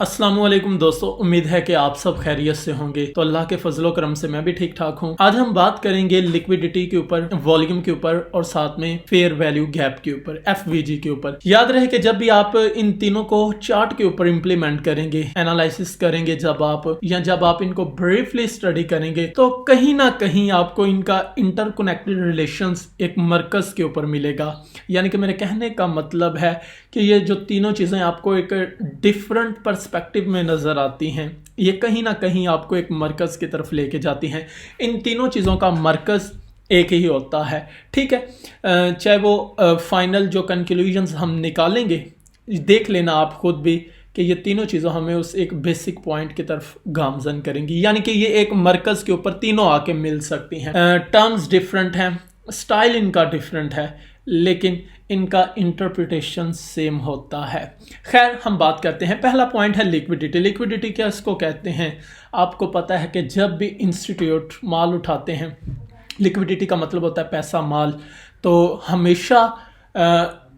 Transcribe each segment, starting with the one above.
अस्सलामुअलैकुम दोस्तों, उम्मीद है कि आप सब खैरियत से होंगे। तो अल्लाह के फजलो करम से मैं भी ठीक ठाक हूँ। आज हम बात करेंगे लिक्विडिटी के ऊपर, वॉल्यूम के ऊपर और साथ में फेयर वैल्यू गैप के ऊपर, एफवीजी के ऊपर। याद रहे कि जब भी आप इन तीनों को चार्ट के ऊपर इंप्लीमेंट करेंगे, एनालिसिस करेंगे, जब आप इनको ब्रीफली स्टडी करेंगे तो कहीं ना कहीं आपको इनका इंटरकनेक्टेड रिलेशंस एक मरकज के ऊपर मिलेगा। यानी कि मेरे कहने का मतलब है कि ये जो तीनों चीज़ें आपको एक डिफरेंट पर्सपेक्टिव में नज़र आती हैं, ये कहीं ना कहीं आपको एक मरकज़ की तरफ लेके जाती हैं। इन तीनों चीज़ों का मरकज़ एक ही होता है, ठीक है। चाहे वो फाइनल जो कंक्लूजन्स हम निकालेंगे, देख लेना आप खुद भी कि ये तीनों चीज़ों हमें उस एक बेसिक पॉइंट की तरफ गामजन करेंगी। यानी कि ये एक मरकज़ के ऊपर तीनों आके मिल सकती हैं। टर्म्स डिफरेंट हैं, स्टाइल इनका डिफरेंट है, लेकिन इनका इंटरप्रिटेशन सेम होता है। खैर, हम बात करते हैं। पहला पॉइंट है लिक्विडिटी। लिक्विडिटी क्या इसको कहते हैं? आपको पता है कि जब भी इंस्टीट्यूट माल उठाते हैं, लिक्विडिटी का मतलब होता है पैसा, माल। तो हमेशा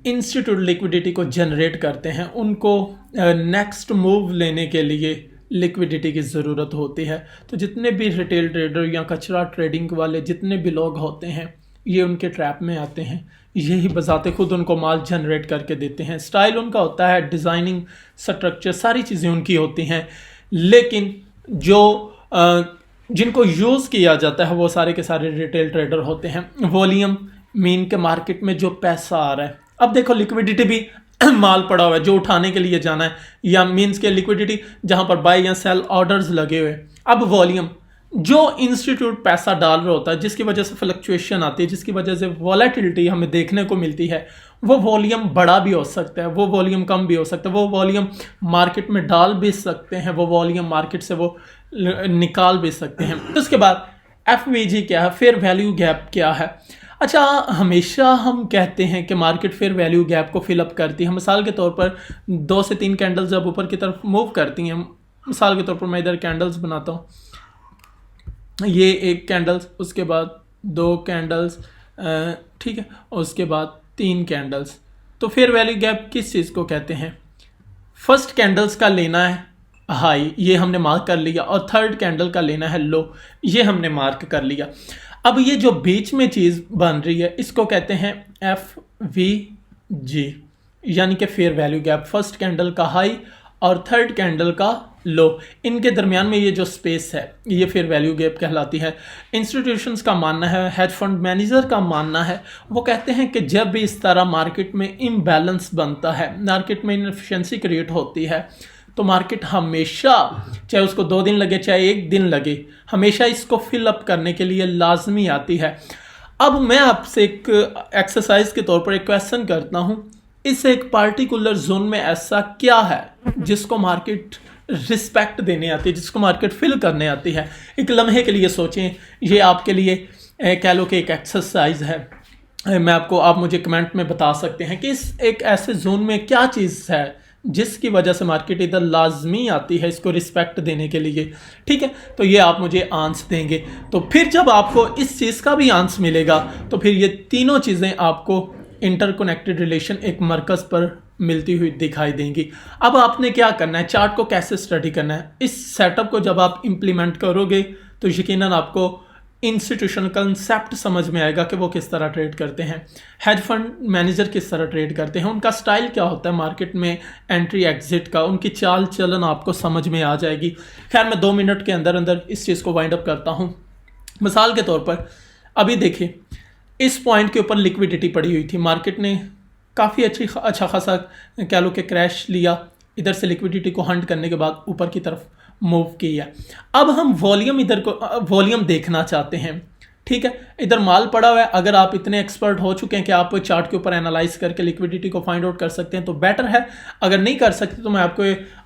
इंस्टीट्यूट लिक्विडिटी को जनरेट करते हैं। उनको नेक्स्ट मूव लेने के लिए लिक्विडिटी की ज़रूरत होती है। तो जितने भी रिटेल ट्रेडर या कचरा ट्रेडिंग वाले जितने भी लोग होते हैं, ये उनके ट्रैप में आते हैं। यही बजाते खुद उनको माल जनरेट करके देते हैं। स्टाइल उनका होता है, डिज़ाइनिंग, स्ट्रक्चर, सारी चीज़ें उनकी होती हैं। लेकिन जो जिनको यूज़ किया जाता है वो सारे के सारे रिटेल ट्रेडर होते हैं। वॉल्यूम मीन के मार्केट में जो पैसा आ रहा है। अब देखो, लिक्विडिटी भी माल पड़ा हुआ है जो उठाने के लिए जाना है, या मीन्स के लिक्विडिटी जहाँ पर बाय या सेल ऑर्डर्स लगे हुए। अब वॉल्यूम जो इंस्टीट्यूट पैसा डाल रहा होता है, जिसकी वजह से फ्लक्चुएशन आती है, जिसकी वजह से वॉलेटिलिटी हमें देखने को मिलती है, वो वॉल्यूम बड़ा भी हो सकता है, वो वॉल्यूम कम भी हो सकता है, वो वॉल्यूम मार्केट में डाल भी सकते हैं, वो वॉल्यूम मार्केट से वो निकाल भी सकते हैं। उसके बाद एफवीजी क्या है, फेयर वैल्यू गैप क्या है? अच्छा, हमेशा हम कहते हैं कि मार्केट फेयर वैल्यू गैप को फिलअप करती है। मिसाल के तौर पर 2 से 3 कैंडल्स जब ऊपर की तरफ मूव करती हैं, मिसाल के तौर पर मैं इधर कैंडल्स बनाता हूँ, ये एक कैंडल्स, उसके बाद 2 कैंडल्स, ठीक है, उसके बाद 3 कैंडल्स। तो फेयर वैल्यू गैप किस चीज़ को कहते हैं? फर्स्ट कैंडल्स का लेना है हाई, ये हमने मार्क कर लिया, और थर्ड कैंडल का लेना है लो, ये हमने मार्क कर लिया। अब ये जो बीच में चीज़ बन रही है, इसको कहते हैं FVG, यानी कि fair value gap. First candle का हाई और थर्ड कैंडल का लो, इनके दरमियान में ये जो स्पेस है, ये फेयर वैल्यू गैप कहलाती है। इंस्टीट्यूशंस का मानना है, हेज फंड मैनेजर का मानना है, वो कहते हैं कि जब भी इस तरह मार्केट में इम्बैलेंस बनता है, मार्केट में इनएफिशिएंसी क्रिएट होती है, तो मार्केट हमेशा, चाहे उसको 2 दिन लगे चाहे 1 दिन लगे, हमेशा इसको फिल अप करने के लिए लाजमी आती है। अब मैं आपसे एक एक्सरसाइज के तौर पर एक क्वेश्चन करता हूँ, इस एक पार्टिकुलर जोन में ऐसा क्या है जिसको मार्केट रिस्पेक्ट देने आती है, जिसको मार्केट फिल करने आती है? एक लम्हे के लिए सोचें, ये आपके लिए कह लो कि एक एक्सरसाइज है। आप मुझे कमेंट में बता सकते हैं कि इस एक ऐसे जोन में क्या चीज़ है जिसकी वजह से मार्केट इधर लाजमी आती है इसको रिस्पेक्ट देने के लिए, ठीक है। तो ये आप मुझे आंसर देंगे। तो फिर जब आपको इस चीज़ का भी आंसर मिलेगा, तो फिर ये तीनों चीज़ें आपको इंटरकनेक्टेड रिलेशन एक मरकज़ पर मिलती हुई दिखाई देंगी। अब आपने क्या करना है, चार्ट को कैसे स्टडी करना है। इस सेटअप को जब आप इम्प्लीमेंट करोगे तो यकीनन आपको इंस्टीट्यूशनल कंसेप्ट समझ में आएगा कि वो किस तरह ट्रेड करते हैं, हेज फंड मैनेजर किस तरह ट्रेड करते हैं, उनका स्टाइल क्या होता है मार्केट में एंट्री एग्जिट का, उनकी चाल चलन आपको समझ में आ जाएगी। खैर, मैं 2 मिनट के अंदर अंदर इस चीज़ को वाइंड अप करता हूँ। मिसाल के तौर पर अभी देखिए, इस पॉइंट के ऊपर लिक्विडिटी पड़ी हुई थी, मार्केट ने काफ़ी अच्छा खासा कह लो कि क्रैश लिया, इधर से लिक्विडिटी को हंट करने के बाद ऊपर की तरफ मूव किया। अब हम वॉल्यूम देखना चाहते हैं, ठीक है। इधर माल पड़ा हुआ है। अगर आप इतने एक्सपर्ट हो चुके हैं कि आप चार्ट के ऊपर एनालाइज करके लिक्विडिटी को फाइंड आउट कर सकते हैं तो बेटर है। अगर नहीं कर सकते तो मैं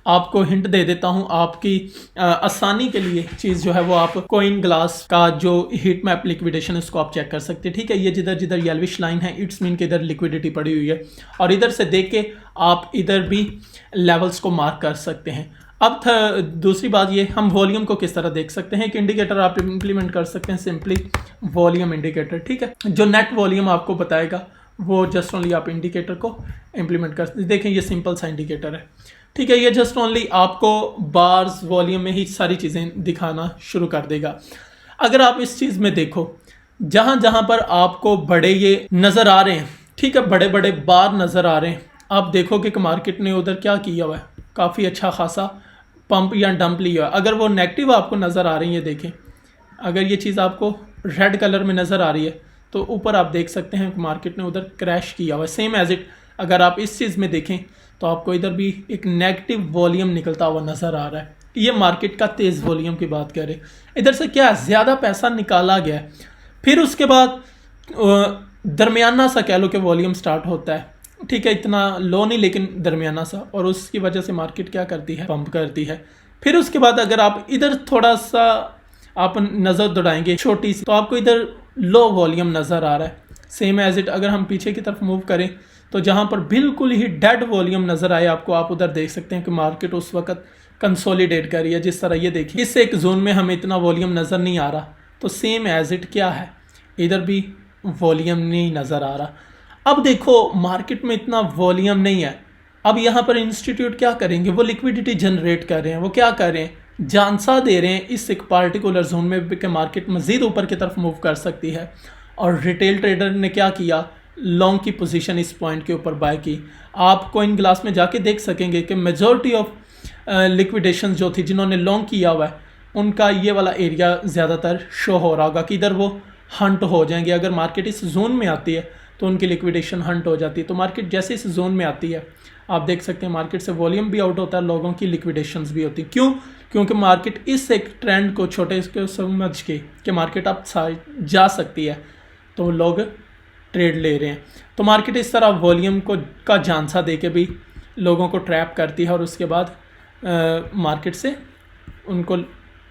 आपको हिंट दे देता हूं। आपकी आसानी के लिए चीज़ जो है वो, आप कोइन ग्लास का जो हीट मैप लिक्विडेशन, इसको आप चेक कर सकते हैं, ठीक है। ये जिधर जिधर येल्विश लाइन है, इट्स मीन के इधर लिक्विडिटी पड़ी हुई है, और इधर से देख के आप इधर भी लेवल्स को मार्क कर सकते हैं। अब दूसरी बात, ये हम वॉल्यूम को किस तरह देख सकते हैं। एक इंडिकेटर आप इंप्लीमेंट कर सकते हैं, सिंपली वॉल्यूम इंडिकेटर, ठीक है। जो नेट वॉल्यूम आपको बताएगा वो जस्ट ओनली आप इंडिकेटर को इंप्लीमेंट कर, देखें ये सिंपल सा इंडिकेटर है। ठीक है, ये जस्ट ओनली आपको बार्स वॉल्यूम में ही सारी चीज़ें दिखाना शुरू कर देगा। अगर आप इस चीज़ में देखो, जहाँ जहाँ पर आपको बड़े ये नज़र आ रहे हैं, ठीक है, बड़े बड़े बार नज़र आ रहे हैं, आप देखोगे कि मार्केट ने उधर क्या किया हुआ है, काफ़ी अच्छा खासा पंप या डंप लिया है। अगर वो नेगेटिव आपको नज़र आ रही है, देखें, अगर ये चीज़ आपको रेड कलर में नज़र आ रही है तो ऊपर आप देख सकते हैं कि मार्केट ने उधर क्रैश किया हुआ है। सेम एज इट अगर आप इस चीज़ में देखें तो आपको इधर भी एक नेगेटिव वॉल्यूम निकलता हुआ नज़र आ रहा है। ये मार्केट का तेज़ वॉल्यूम की बात करें, इधर से क्या ज़्यादा पैसा निकाला गया है, फिर उसके बाद दरमियाना सा कह लो कि वॉल्यूम स्टार्ट होता है, ठीक है, इतना लो नहीं लेकिन दरमियाना सा, और उसकी वजह से मार्केट क्या करती है, पंप करती है। फिर उसके बाद अगर आप इधर थोड़ा सा आप नज़र दौड़ाएंगे छोटी सी, तो आपको इधर लो वॉल्यूम नज़र आ रहा है। सेम एज इट अगर हम पीछे की तरफ मूव करें तो जहाँ पर बिल्कुल ही डेड वॉल्यूम नज़र आए आपको, आप उधर देख सकते हैं कि मार्केट उस वक्त कंसोलिडेट कर रही है। जिस तरह ये देखिए, इस एक जोन में हमें इतना वॉल्यूम नज़र नहीं आ रहा, तो सेम एज इट क्या है, इधर भी वॉल्यूम नहीं नज़र आ रहा। अब देखो मार्केट में इतना वॉल्यूम नहीं है, अब यहाँ पर इंस्टीट्यूट क्या करेंगे, वो लिक्विडिटी जनरेट कर रहे हैं, वो क्या कर रहे हैं, जानसा दे रहे हैं इस एक पार्टिकुलर जोन में कि मार्केट मज़ीद ऊपर की तरफ मूव कर सकती है। और रिटेल ट्रेडर ने क्या किया, लॉन्ग की पोजीशन इस पॉइंट के ऊपर बाय की। आप कोइन ग्लास में जाके देख सकेंगे कि मेजॉरिटी ऑफ लिक्विडेशन जो थी जिन्होंने लॉन्ग किया हुआ है, उनका ये वाला एरिया ज़्यादातर शो हो रहा होगा कि इधर वो हंट हो जाएंगे। अगर मार्केट इस जोन में आती है तो उनकी लिक्विडेशन हंट हो जाती है। तो मार्केट जैसे इस जोन में आती है आप देख सकते हैं मार्केट से वॉल्यूम भी आउट होता है, लोगों की लिक्विडेशंस भी होती है। क्यों? क्योंकि मार्केट इस एक ट्रेंड को छोटे को समझ के कि मार्केट अब जा सकती है तो लोग ट्रेड ले रहे हैं। तो मार्केट इस तरह वॉल्यूम को का झांसा दे के भी लोगों को ट्रैप करती है और उसके बाद मार्केट से उनको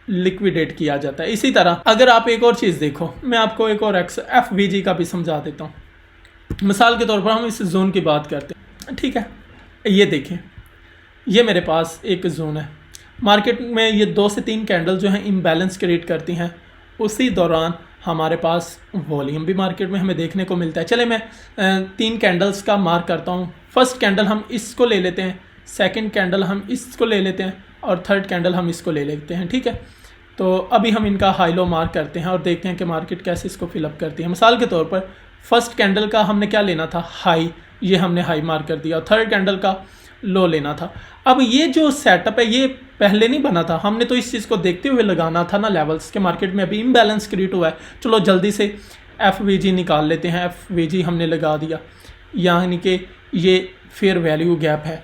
लिक्विडेट किया जाता है। इसी तरह अगर आप एक और चीज़ देखो, मैं आपको एक और FVG का भी समझा देता हूँ। मिसाल के तौर पर हम इस जोन की बात करते हैं, ठीक है, ये देखें, ये मेरे पास एक जोन है, मार्केट में ये 2 से 3 कैंडल जो हैं इम्बैलेंस क्रिएट करती हैं, उसी दौरान हमारे पास वॉल्यूम भी मार्केट में हमें देखने को मिलता है। चले मैं 3 कैंडल्स का मार्क करता हूँ। फर्स्ट कैंडल हम इसको ले लेते हैं, सेकंड कैंडल हम इसको ले लेते हैं और थर्ड कैंडल हम इसको ले लेते हैं, ठीक है। तो अभी हम इनका हाई लो मार्क करते हैं और देखते हैं कि मार्केट कैसे इसको फिलअप करती है। मिसाल के तौर पर फर्स्ट कैंडल का हमने क्या लेना था, हाई, ये हमने हाई मार्क कर दिया और थर्ड कैंडल का लो लेना था। अब ये जो सेटअप है ये पहले नहीं बना था, हमने तो इस चीज़ को देखते हुए लगाना था ना लेवल्स के। मार्केट में अभी इम्बैलेंस क्रिएट हुआ है, चलो जल्दी से FVG निकाल लेते हैं। FVG हमने लगा दिया, यानी कि ये फेयर वैल्यू गैप है।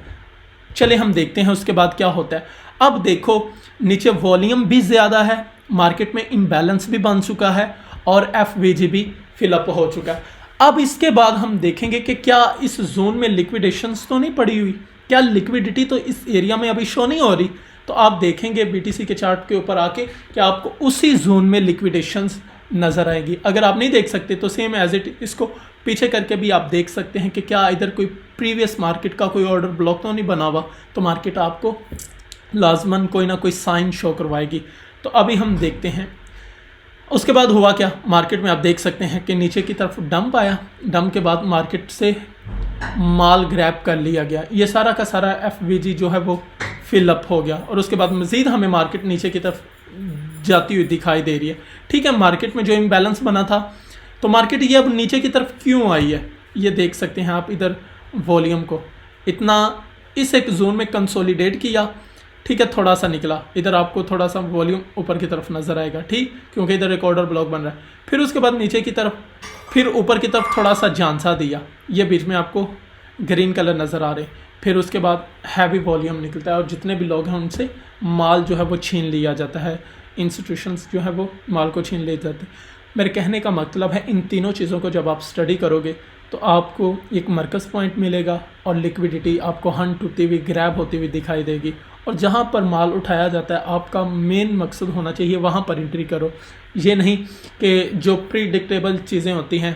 चले हम देखते हैं उसके बाद क्या होता है। अब देखो नीचे वॉल्यूम भी ज़्यादा है, मार्केट में इम्बैलेंस भी बन चुका है और FVG भी फिलअप हो चुका है। अब इसके बाद हम देखेंगे कि क्या इस जोन में लिक्विडेशंस तो नहीं पड़ी हुई, क्या लिक्विडिटी तो इस एरिया में अभी शो नहीं हो रही। तो आप देखेंगे BTC के चार्ट के ऊपर आके कि आपको उसी जोन में लिक्विडेशंस नज़र आएगी। अगर आप नहीं देख सकते तो सेम एज इट इसको पीछे करके भी आप देख सकते हैं कि क्या इधर कोई प्रीवियस मार्केट का कोई ऑर्डर ब्लॉक तो नहीं बना हुआ। तो मार्केट आपको लाजमन कोई ना कोई साइन शो करवाएगी। तो अभी हम देखते हैं उसके बाद हुआ क्या। मार्केट में आप देख सकते हैं कि नीचे की तरफ डंप आया, डंप के बाद मार्केट से माल ग्रैब कर लिया गया, ये सारा का सारा FVG जो है वो फिलअप हो गया और उसके बाद मज़ीद हमें मार्केट नीचे की तरफ जाती हुई दिखाई दे रही है। ठीक है, मार्केट में जो इम्बैलेंस बना था तो मार्केट ये अब नीचे की तरफ क्यों आई है, ये देख सकते हैं आप। इधर वॉल्यूम को इतना इस एक जोन में कंसोलिडेट किया, ठीक है, थोड़ा सा निकला, इधर आपको थोड़ा सा वॉल्यूम ऊपर की तरफ नज़र आएगा, ठीक, क्योंकि इधर एक ऑर्डर ब्लॉक बन रहा है। फिर उसके बाद नीचे की तरफ, फिर ऊपर की तरफ थोड़ा सा झांसा दिया, ये बीच में आपको ग्रीन कलर नज़र आ रहे। फिर उसके बाद हैवी वॉल्यूम निकलता है और जितने भी लोग हैं उनसे माल जो है वो छीन लिया जाता है, इंस्टीट्यूशंस जो है वो माल को छीन ले जाते हैं। मेरे कहने का मतलब है इन तीनों चीज़ों को जब आप स्टडी करोगे तो आपको एक मरकज़ पॉइंट मिलेगा और लिक्विडिटी आपको हंट होती हुई, ग्रैब होती हुई दिखाई देगी। और जहाँ पर माल उठाया जाता है आपका मेन मकसद होना चाहिए वहाँ पर एंट्री करो। ये नहीं कि जो प्रीडिक्टेबल चीज़ें होती हैं,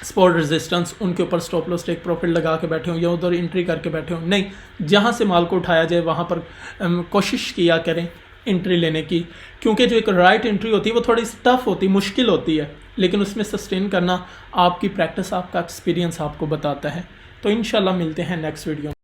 स्पॉट रेजिस्टेंस, उनके ऊपर स्टॉप लॉस टेक प्रॉफिट लगा के बैठे हो या उधर एंट्री करके बैठे हो। नहीं, जहाँ से माल को उठाया जाए वहाँ पर कोशिश किया करें एंट्री लेने की, क्योंकि जो एक राइट एंट्री होती है वो थोड़ी टफ होती, मुश्किल होती है, लेकिन उसमें सस्टेन करना आपकी प्रैक्टिस, आपका एक्सपीरियंस आपको बताता है। तो इंशाल्लाह मिलते हैं नेक्स्ट वीडियो में।